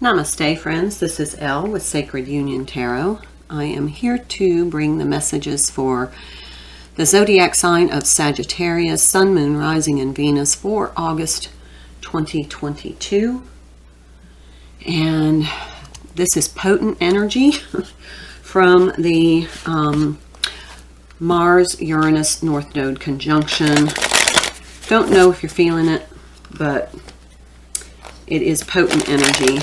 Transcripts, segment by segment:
Namaste, friends. This is Elle with Sacred Union Tarot. I am here to bring the messages for the zodiac sign of Sagittarius, Sun, Moon, Rising, and Venus for August 2022. And this is potent energy from the Mars-Uranus North Node conjunction. Don't know if you're feeling it, but it is potent energy.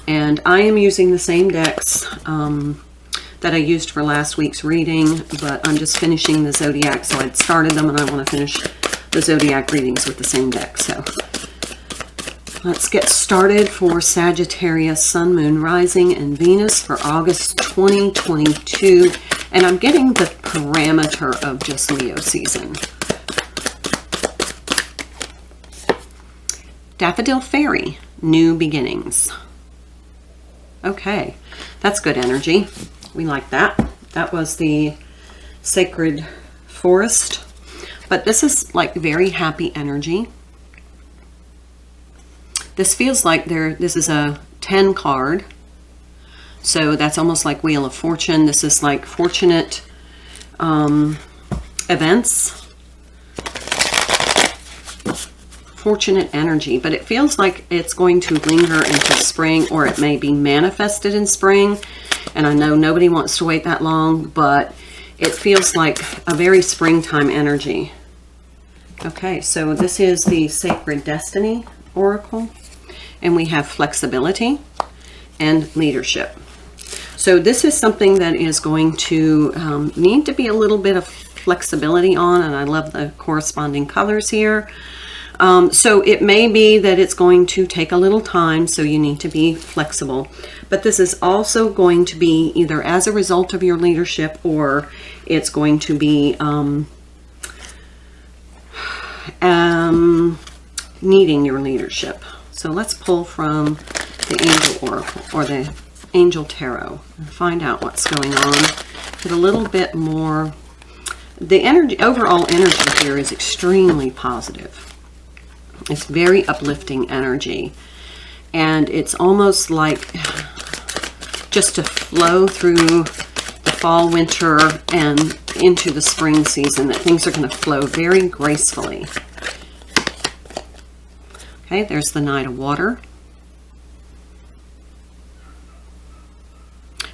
And I am using the same decks that I used for last week's reading, but I'm just finishing the Zodiac. So I'd started them and I want to finish the Zodiac readings with the same deck. So let's get started for Sagittarius, Sun, Moon, Rising, and Venus for August 2022. And I'm getting the parameter of just Leo season. Daffodil Fairy, New Beginnings. Okay, that's good energy. We like that. That was the Sacred Forest. But this is like very happy energy. This feels like this is a 10 card. So that's almost like Wheel of Fortune. This is like fortunate events. Fortunate energy, but it feels like it's going to linger into spring, or it may be manifested in spring. And I know nobody wants to wait that long, but it feels like a very springtime energy. Okay, so this is the Sacred Destiny Oracle, and we have flexibility and leadership. So this is something that is going to need to be a little bit of flexibility on, and I love the corresponding colors here. So it may be that it's going to take a little time, so you need to be flexible. But this is also going to be either as a result of your leadership, or it's going to be needing your leadership. So let's pull from the Angel Oracle, or the Angel Tarot, and find out what's going on. Get a little bit more. The energy, overall energy here is extremely positive. It's very uplifting energy, and it's almost like just to flow through the fall, winter, and into the spring season, that things are going to flow very gracefully. Okay, there's the Knight of Water.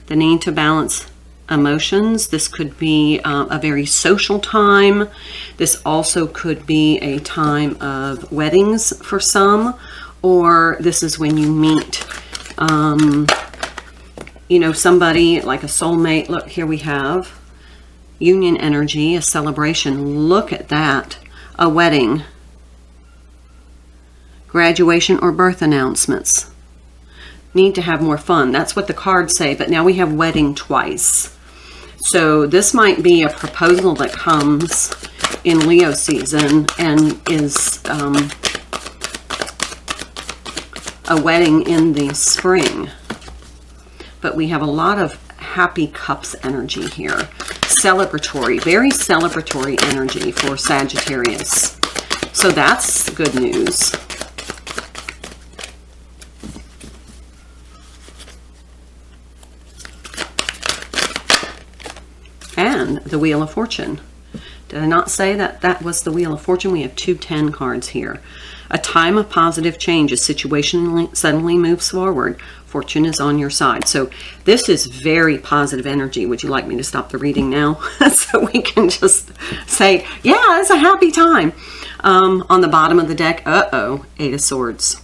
The need to balance emotions. This could be a very social time. This also could be a time of weddings for some, or this is when you meet you know, somebody like a soulmate. Look, here we have union energy, a celebration. Look at that. A wedding, graduation, or birth announcements. Need to have more fun. That's what the cards say, but now we have wedding twice. So this might be a proposal that comes in Leo season and is a wedding in the spring. But we have a lot of happy cups energy here. Celebratory, very celebratory energy for Sagittarius. So that's good news. And the Wheel of Fortune. Did I not say that that was the Wheel of Fortune? We have 2 10 cards here. A time of positive change. A situation suddenly moves forward. Fortune is on your side. So this is very positive energy. Would you like me to stop the reading now? So we can just say, yeah, it's a happy time. On the bottom of the deck, Eight of Swords.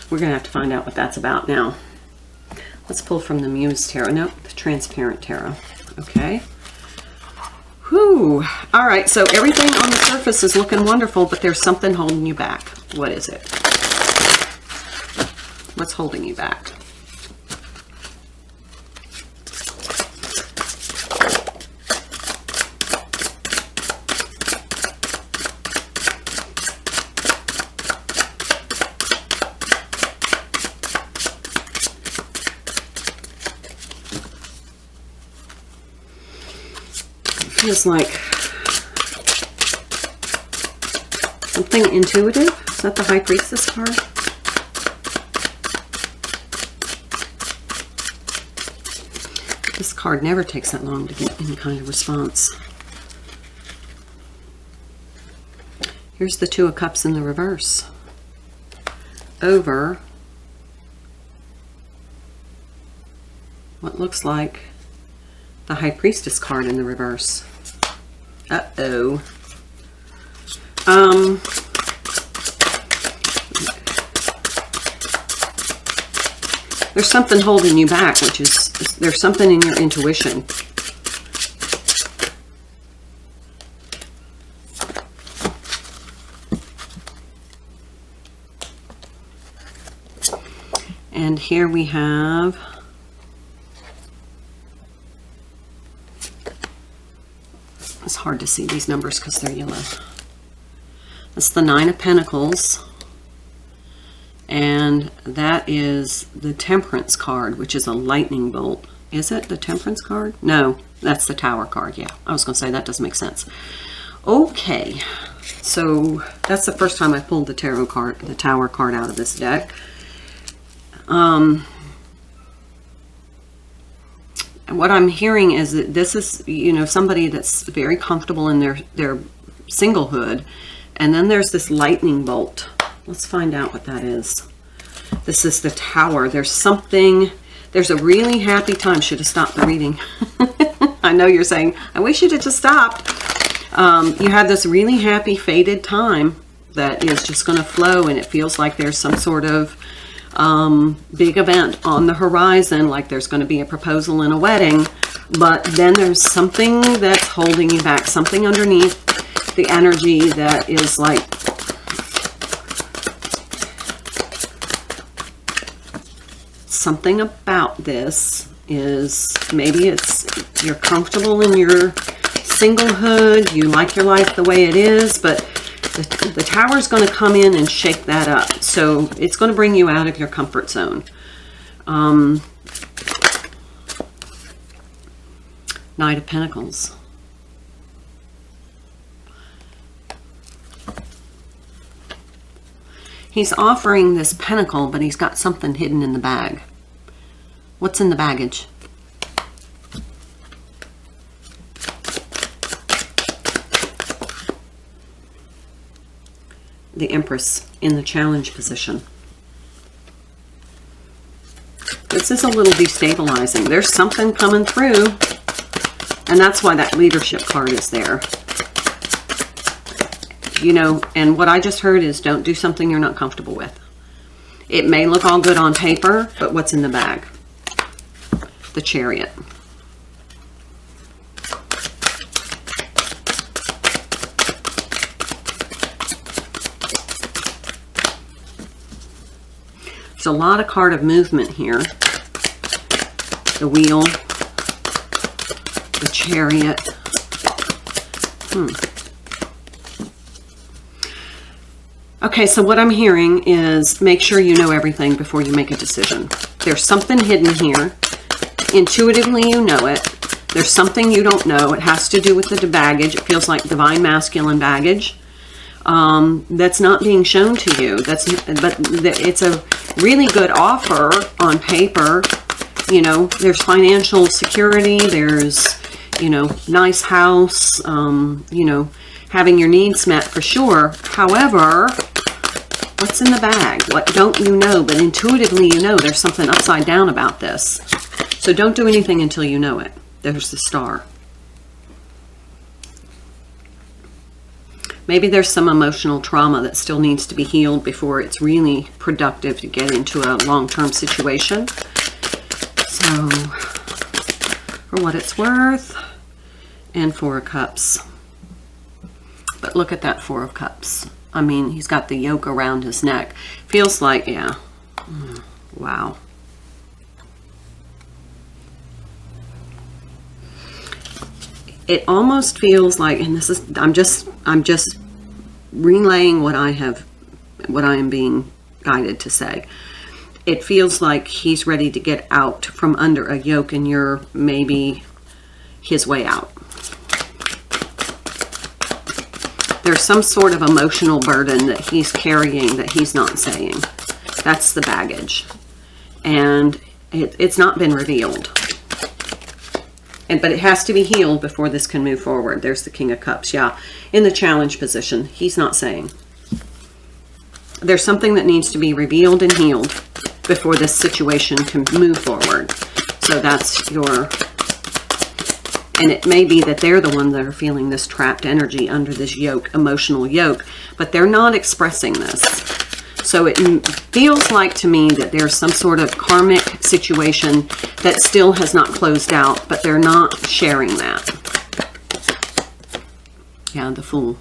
We're going to have to find out what that's about now. Let's pull from the Muse Tarot. Nope, the Transparent Tarot. Okay. Whew. All right, so everything on the surface is looking wonderful, but there's something holding you back. What is it? What's holding you back? Feels like Something intuitive. Is that the High Priestess card? This card never takes that long to get any kind of response. Here's the Two of Cups in the reverse. Over what looks like the High Priestess card in the reverse. Uh-oh. There's something holding you back, which is, there's something in your intuition. And here we have it's hard to see these numbers because they're yellow. That's the Nine of Pentacles. And that is the Temperance card, which is a lightning bolt. Is it the Temperance card? No, that's the Tower card. Yeah, I was going to say that doesn't make sense. Okay, so that's the first time I pulled the tarot card, the Tower card out of this deck. What I'm hearing is that this is, you know, somebody that's very comfortable in their singlehood, and then there's this lightning bolt. Let's find out what that is. This is the Tower. There's something, there's a really happy time. Should have stopped the reading. I know you're saying, I wish you'd have just stopped. You have this really happy faded time that is just going to flow, and it feels like there's some sort of big event on the horizon, like there's going to be a proposal and a wedding, but then there's something that's holding you back, something underneath the energy that is like something about this is, maybe it's you're comfortable in your singlehood, you like your life the way it is, but the Tower is going to come in and shake that up. So it's going to bring you out of your comfort zone. Knight of Pentacles. He's offering this pentacle, but he's got something hidden in the bag. What's in the baggage? The Empress in the challenge position. This is a little destabilizing. There's something coming through, and that's why that leadership card is there. You know, and what I just heard is don't do something you're not comfortable with. It may look all good on paper, but what's in the bag? The Chariot. There's a lot of card of movement here. The Wheel, the Chariot. Okay, so what I'm hearing is make sure you know everything before you make a decision. There's something hidden here. Intuitively, you know it. There's something you don't know. It has to do with the baggage. It feels like divine masculine baggage. That's not being shown to you. But it's a really good offer on paper. You know, there's financial security. There's, you know, nice house. You know, having your needs met for sure. However, what's in the bag? What don't you know? But intuitively, you know there's something upside down about this. So don't do anything until you know it. There's the Star. Maybe there's some emotional trauma that still needs to be healed before it's really productive to get into a long-term situation. So, for what it's worth, and Four of Cups. But look at that Four of Cups. I mean, he's got the yoke around his neck. Feels like, yeah. Wow. It almost feels like, and this is, I'm just relaying what I am being guided to say. It feels like he's ready to get out from under a yoke, and you're maybe his way out. There's some sort of emotional burden that he's carrying that he's not saying. That's the baggage. And it's not been revealed. But it has to be healed before this can move forward. There's the King of Cups. Yeah, in the challenge position. He's not saying. There's something that needs to be revealed and healed before this situation can move forward. So that's your... And it may be that they're the ones that are feeling this trapped energy under this yoke, emotional yoke, but they're not expressing this. So it feels like to me that there's some sort of karmic situation that still has not closed out, but they're not sharing that. Yeah, the Fool.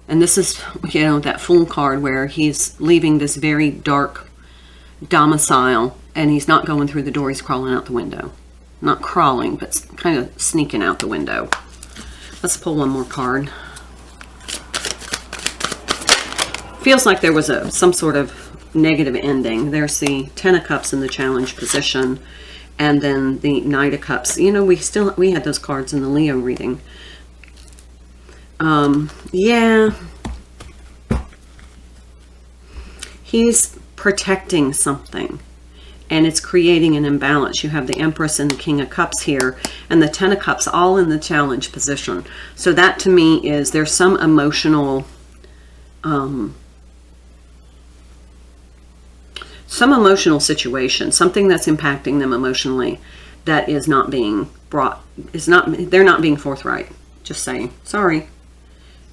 And this is, you know, that Fool card where he's leaving this very dark domicile and he's not going through the door, he's crawling out the window. Not crawling, but kind of sneaking out the window. Let's pull one more card. Feels like there was some sort of negative ending. There's the Ten of Cups in the challenge position, and then the Knight of Cups. You know, we had those cards in the Leo reading. Yeah. He's protecting something. And it's creating an imbalance. You have the Empress and the King of Cups here, and the Ten of Cups all in the challenge position. So that to me is there's some emotional, situation, something that's impacting them emotionally that is not being brought, they're not being forthright. Just saying, sorry.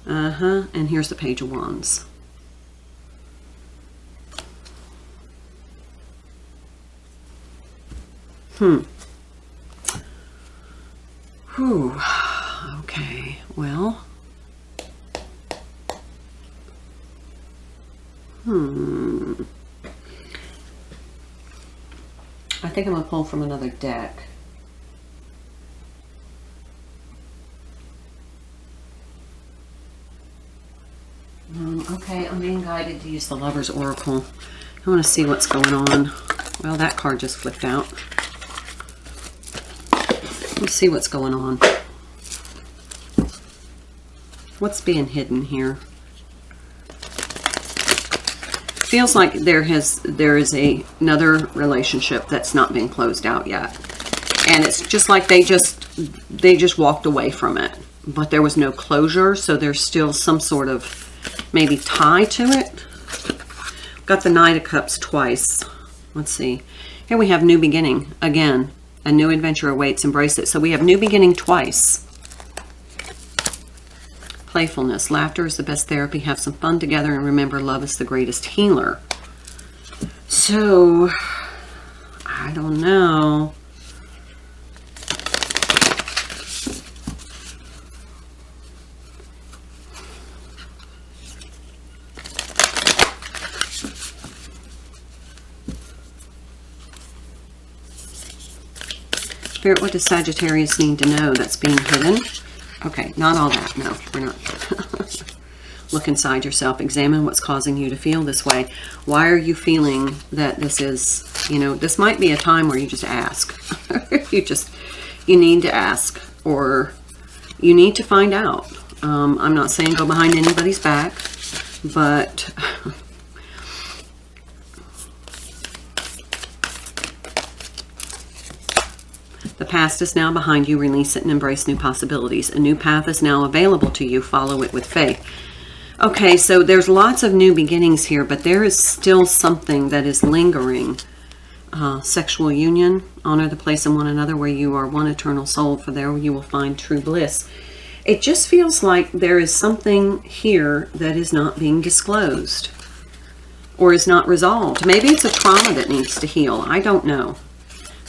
And here's the Page of Wands. Whew. Okay, well. I think I'm going to pull from another deck. Okay, I'm being guided to use the Lover's Oracle. I want to see what's going on. Well, that card just flipped out. Let's see what's going on. What's being hidden here? Feels like there is another relationship that's not been closed out yet. And it's just like they just walked away from it. But there was no closure, so there's still some sort of maybe tie to it. Got the Knight of Cups twice. Let's see. Here we have new beginning again. A new adventure awaits. Embrace it. So we have new beginning twice. Playfulness. Laughter is the best therapy. Have some fun together and remember love is the greatest healer. So, I don't know. Spirit, what does Sagittarius need to know that's being hidden? Okay, not all that. No, we're not. Look inside yourself. Examine what's causing you to feel this way. Why are you feeling that this is, this might be a time where you just ask. you need to ask, or you need to find out. I'm not saying go behind anybody's back, but the past is now behind you. Release it and embrace new possibilities. A new path is now available to you. Follow it with faith. Okay, so there's lots of new beginnings here, but there is still something that is lingering. Sexual union. Honor the place in one another where you are one eternal soul, for there you will find true bliss. It just feels like there is something here that is not being disclosed or is not resolved. Maybe it's a trauma that needs to heal. I don't know.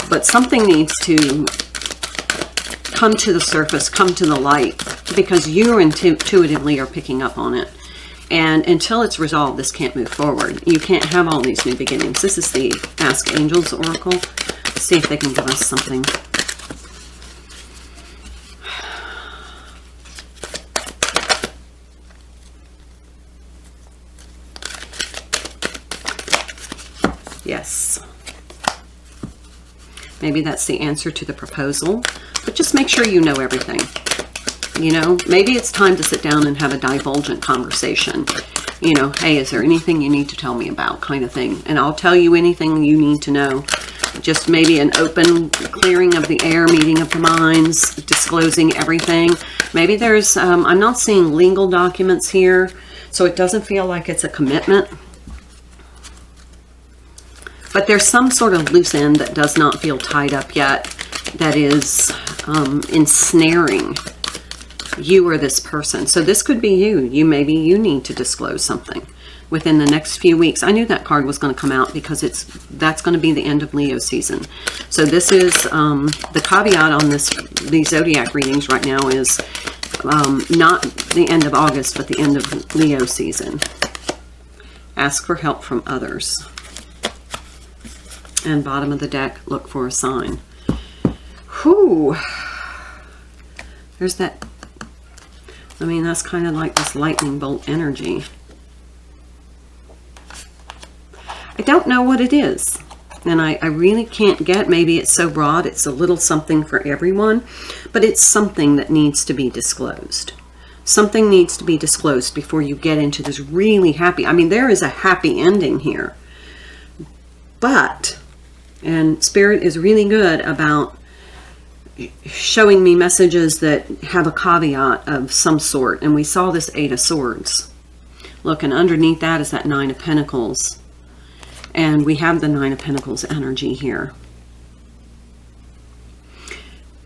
But something needs to come to the surface, come to the light, because you intuitively are picking up on it. And until it's resolved, this can't move forward. You can't have all these new beginnings. This is the Ask Angels Oracle. Let's see if they can give us something. Yes. Maybe that's the answer to the proposal. But just make sure you know everything. You know, maybe it's time to sit down and have a divulgent conversation. You know, hey, is there anything you need to tell me about, kind of thing. And I'll tell you anything you need to know. Just maybe an open clearing of the air, meeting of the minds, disclosing everything. Maybe there's, I'm not seeing legal documents here, so it doesn't feel like it's a commitment. But there's some sort of loose end that does not feel tied up yet, that is ensnaring you or this person. So this could be you. Maybe you need to disclose something within the next few weeks. I knew that card was going to come out because that's going to be the end of Leo season. So this is the caveat on these Zodiac readings right now is not the end of August, but the end of Leo season. Ask for help from others. And bottom of the deck, look for a sign. Whew. There's that. I mean, that's kind of like this lightning bolt energy. I don't know what it is. And I really can't get, maybe it's so broad, it's a little something for everyone. But it's something that needs to be disclosed. Something needs to be disclosed before you get into this really happy. I mean, there is a happy ending here. But, and Spirit is really good about showing me messages that have a caveat of some sort. And we saw this 8 of Swords. Look, and underneath that is that 9 of Pentacles. And we have the 9 of Pentacles energy here.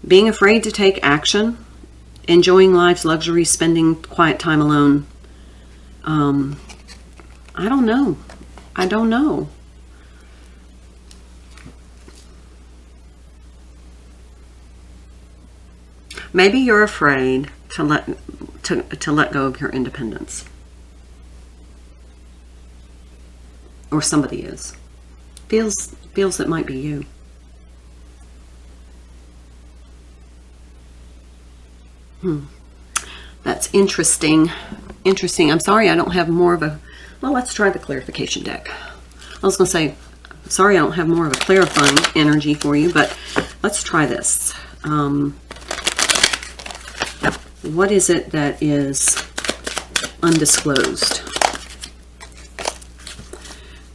Being afraid to take action. Enjoying life's luxury, spending quiet time alone. I don't know. I don't know. Maybe you're afraid to let go of your independence. Or somebody is. Feels it might be you. That's interesting. Interesting. I'm sorry I don't have more of a... Well, let's try the clarification deck. I was going to say, sorry I don't have more of a clarifying energy for you, but let's try this. What is it that is undisclosed?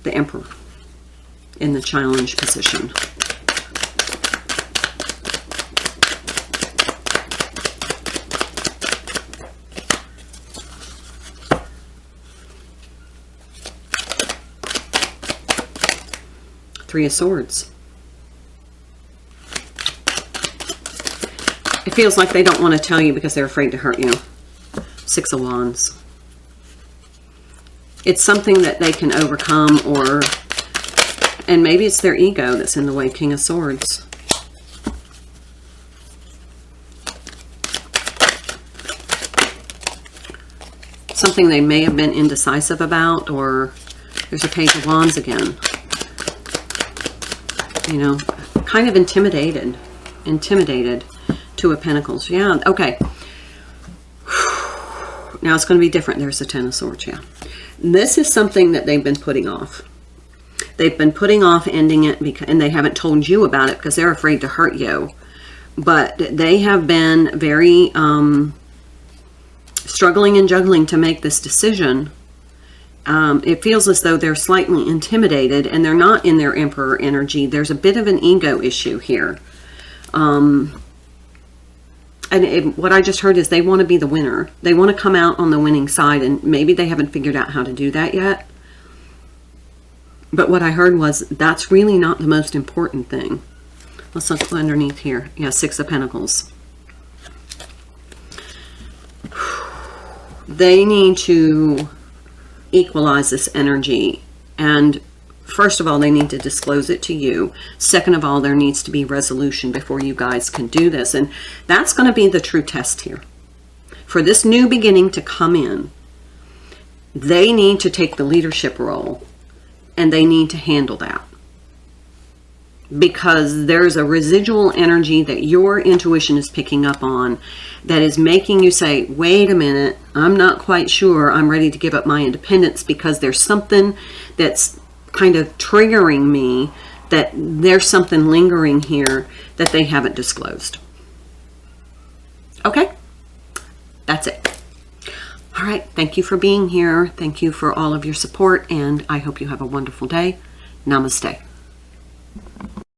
The Emperor in the challenge position. Three of Swords. It feels like they don't want to tell you because they're afraid to hurt you. 6 of Wands. It's something that they can overcome, or, and maybe it's their ego that's in the way. King of Swords. Something they may have been indecisive about, or there's a Page of Wands again. You know, kind of intimidated. Intimidated. 2 of Pentacles. Yeah, okay. Now it's going to be different. There's the 10 of Swords, yeah. This is something that they've been putting off. They've been putting off ending it, because, and they haven't told you about it because they're afraid to hurt you. But they have been very struggling and juggling to make this decision. It feels as though they're slightly intimidated, and they're not in their Emperor energy. There's a bit of an ego issue here. And what I just heard is they want to be the winner. They want to come out on the winning side, and maybe they haven't figured out how to do that yet. But what I heard was that's really not the most important thing. Let's look underneath here. Yeah, 6 of Pentacles. They need to equalize this energy, and first of all, they need to disclose it to you. Second of all, there needs to be resolution before you guys can do this. And that's going to be the true test here. For this new beginning to come in, they need to take the leadership role, and they need to handle that. Because there's a residual energy that your intuition is picking up on that is making you say, wait a minute, I'm not quite sure I'm ready to give up my independence, because there's something that's kind of triggering me, that there's something lingering here that they haven't disclosed. Okay, That's it. All right. Thank you for being here. Thank you for all of your support, and I hope you have a wonderful day. Namaste.